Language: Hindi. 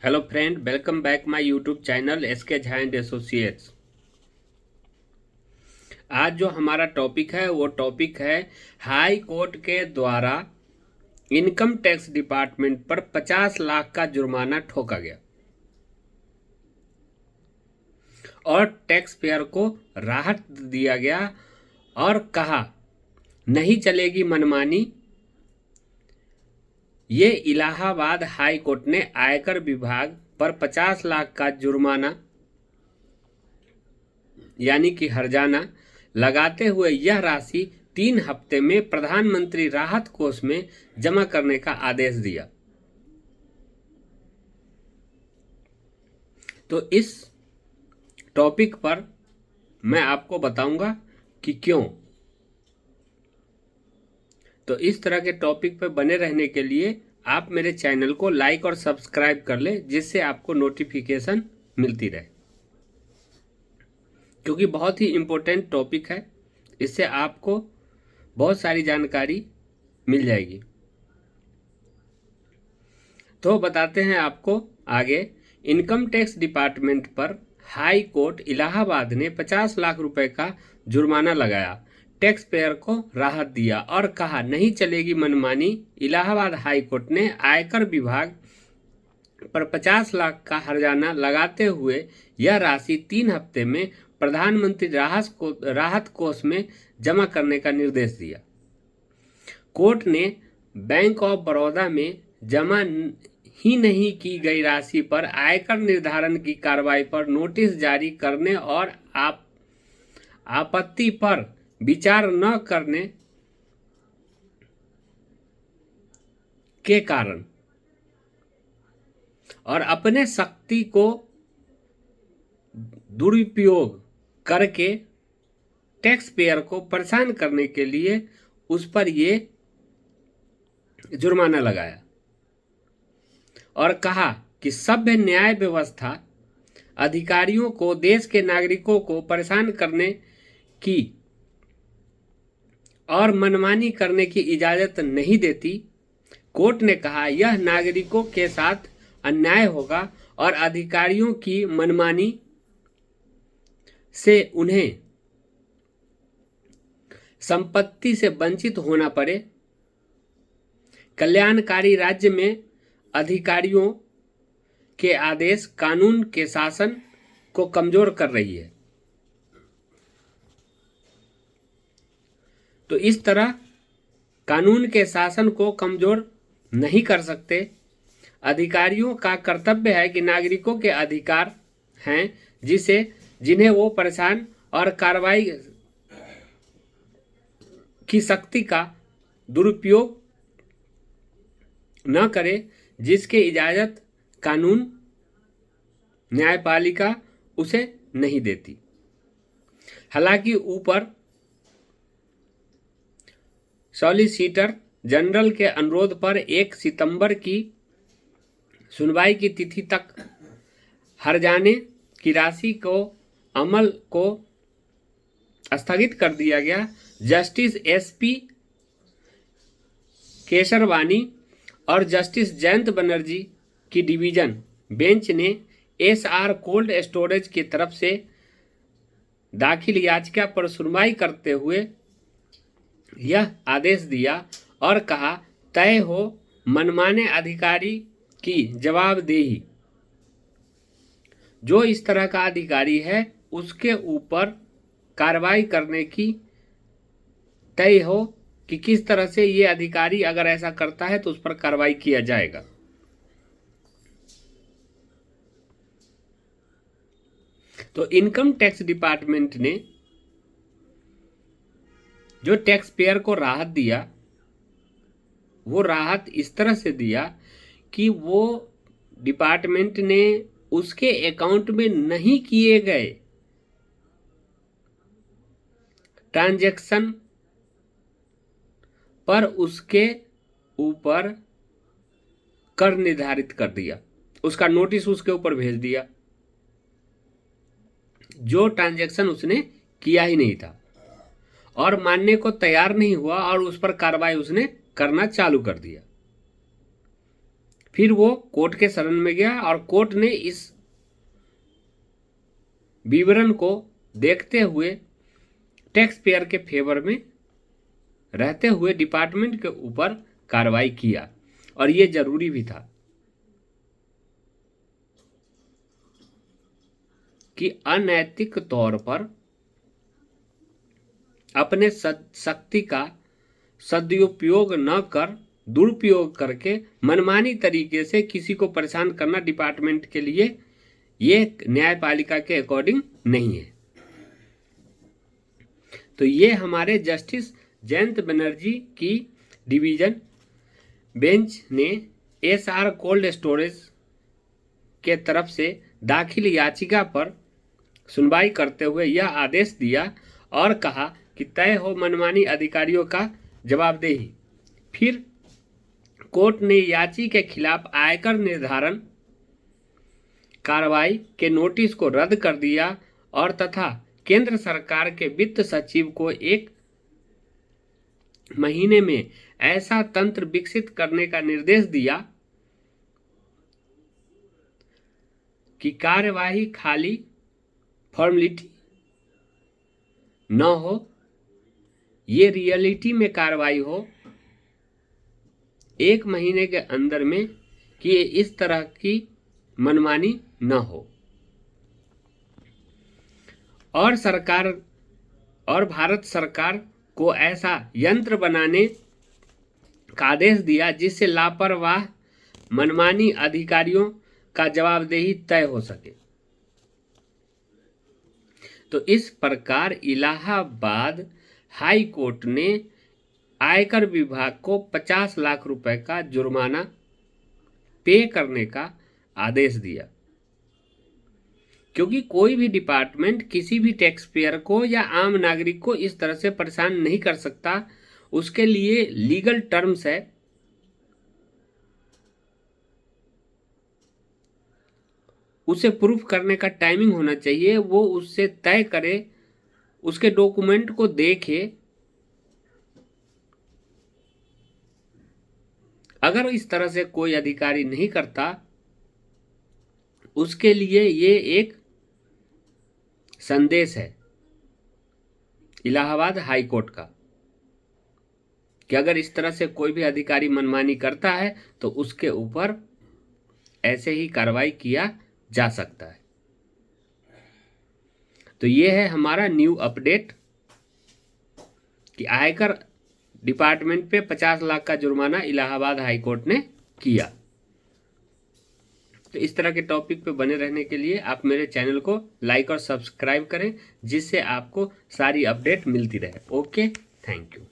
Hello friend, welcome back my YouTube channel SK Jha and associates. आज जो हमारा टॉपिक है वो टॉपिक है हाई कोर्ट के द्वारा इनकम टैक्स डिपार्टमेंट पर 50 लाख का जुर्माना ठोका गया और टैक्स पेयर को राहत दिया गया और कहा नहीं चलेगी मनमानी। ये इलाहाबाद हाई कोर्ट ने आयकर विभाग पर 50 लाख का जुर्माना यानी कि हर्जाना लगाते हुए यह राशि 3 हफ्ते में प्रधानमंत्री राहत कोष में जमा करने का आदेश दिया। तो इस टॉपिक पर मैं आपको बताऊंगा कि क्यों। तो इस तरह के टॉपिक पर बने रहने के लिए आप मेरे चैनल को लाइक और सब्सक्राइब कर ले, जिससे आपको नोटिफिकेशन मिलती रहे, क्योंकि बहुत ही इम्पोर्टेंट टॉपिक है। इससे आपको बहुत सारी जानकारी मिल जाएगी। तो बताते हैं आपको आगे। इनकम टैक्स डिपार्टमेंट पर हाई कोर्ट इलाहाबाद ने 50 लाख रुपए का जुर्माना लगाया, टैक्स पेयर को राहत दिया और कहा नहीं चलेगी मनमानी। इलाहाबाद हाई कोर्ट ने आयकर विभाग पर 50 लाख का हर्जाना लगाते हुए यह राशि 3 हफ्ते में प्रधानमंत्री राहत कोष में जमा करने का निर्देश दिया। कोर्ट ने बैंक ऑफ बड़ौदा में जमा ही नहीं की गई राशि पर आयकर निर्धारण की कार्रवाई पर नोटिस जारी करने और आपत्ति पर विचार न करने के कारण और अपने शक्ति को दुरुपयोग करके टैक्स पेयर को परेशान करने के लिए उस पर ये जुर्माना लगाया और कहा कि सभ्य न्याय व्यवस्था अधिकारियों को देश के नागरिकों को परेशान करने की और मनमानी करने की इजाजत नहीं देती। कोर्ट ने कहा यह नागरिकों के साथ अन्याय होगा और अधिकारियों की मनमानी से उन्हें संपत्ति से वंचित होना पड़े। कल्याणकारी राज्य में अधिकारियों के आदेश कानून के शासन को कमजोर कर रही है। तो इस तरह कानून के शासन को कमजोर नहीं कर सकते। अधिकारियों का कर्तव्य है कि नागरिकों के अधिकार हैं जिन्हें वो परेशान और कार्रवाई की शक्ति का दुरुपयोग न करे, जिसके इजाजत कानून न्यायपालिका उसे नहीं देती। हालांकि ऊपर सॉलिसिटर जनरल के अनुरोध पर 1 सितंबर की सुनवाई की तिथि तक हर्जाने की राशि को अमल को स्थगित कर दिया गया। जस्टिस एसपी केशरवानी और जस्टिस जयंत बनर्जी की डिवीजन बेंच ने एसआर कोल्ड स्टोरेज की तरफ से दाखिल याचिका पर सुनवाई करते हुए यह आदेश दिया और कहा तय हो मनमाने अधिकारी की जवाबदेही। जो इस तरह का अधिकारी है उसके ऊपर कार्रवाई करने की तय हो कि किस तरह से ये अधिकारी अगर ऐसा करता है तो उस पर कार्रवाई किया जाएगा। तो इनकम टैक्स डिपार्टमेंट ने जो टैक्स पेयर को राहत दिया, वो राहत इस तरह से दिया कि वो डिपार्टमेंट ने उसके अकाउंट में नहीं किए गए ट्रांजैक्शन पर उसके ऊपर कर निर्धारित कर दिया, उसका नोटिस उसके ऊपर भेज दिया जो ट्रांजैक्शन उसने किया ही नहीं था और मानने को तैयार नहीं हुआ और उस पर कार्रवाई उसने करना चालू कर दिया। फिर वो कोर्ट के शरण में गया और कोर्ट ने इस विवरण को देखते हुए टैक्स पेयर के फेवर में रहते हुए डिपार्टमेंट के ऊपर कार्रवाई किया, और ये जरूरी भी था कि अनैतिक तौर पर अपने शक्ति का सदुपयोग न कर दुरुपयोग करके मनमानी तरीके से किसी को परेशान करना डिपार्टमेंट के लिए ये न्यायपालिका के अकॉर्डिंग नहीं है। तो ये हमारे जस्टिस जयंत बनर्जी की डिवीजन बेंच ने एसआर कोल्ड स्टोरेज के तरफ से दाखिल याचिका पर सुनवाई करते हुए यह आदेश दिया और कहा कि तय हो मनमानी अधिकारियों का जवाबदेही। फिर कोर्ट ने याची के खिलाफ आयकर निर्धारण कार्रवाई के नोटिस को रद्द कर दिया और तथा केंद्र सरकार के वित्त सचिव को 1 महीने में ऐसा तंत्र विकसित करने का निर्देश दिया कि कार्यवाही खाली फॉर्मेलिटी न हो, ये रियलिटी में कार्रवाई हो 1 महीने के अंदर में, कि इस तरह की मनमानी न हो। और सरकार और भारत सरकार को ऐसा यंत्र बनाने का आदेश दिया जिससे लापरवाह मनमानी अधिकारियों का जवाबदेही तय हो सके। तो इस प्रकार इलाहाबाद हाई कोर्ट ने आयकर विभाग को 50 लाख रुपए का जुर्माना पे करने का आदेश दिया, क्योंकि कोई भी डिपार्टमेंट किसी भी टैक्स पेयर को या आम नागरिक को इस तरह से परेशान नहीं कर सकता। उसके लिए लीगल टर्म्स है, उसे प्रूफ करने का टाइमिंग होना चाहिए, वो उससे तय करे, उसके डॉक्यूमेंट को देखे। अगर इस तरह से कोई अधिकारी नहीं करता, उसके लिए ये एक संदेश है इलाहाबाद हाई कोर्ट का कि अगर इस तरह से कोई भी अधिकारी मनमानी करता है तो उसके ऊपर ऐसे ही कार्रवाई किया जा सकता है। तो ये है हमारा न्यू अपडेट कि आयकर डिपार्टमेंट पे 50 लाख का जुर्माना इलाहाबाद हाई कोर्ट ने किया। तो इस तरह के टॉपिक पे बने रहने के लिए आप मेरे चैनल को लाइक और सब्सक्राइब करें, जिससे आपको सारी अपडेट मिलती रहे। Okay, thank you.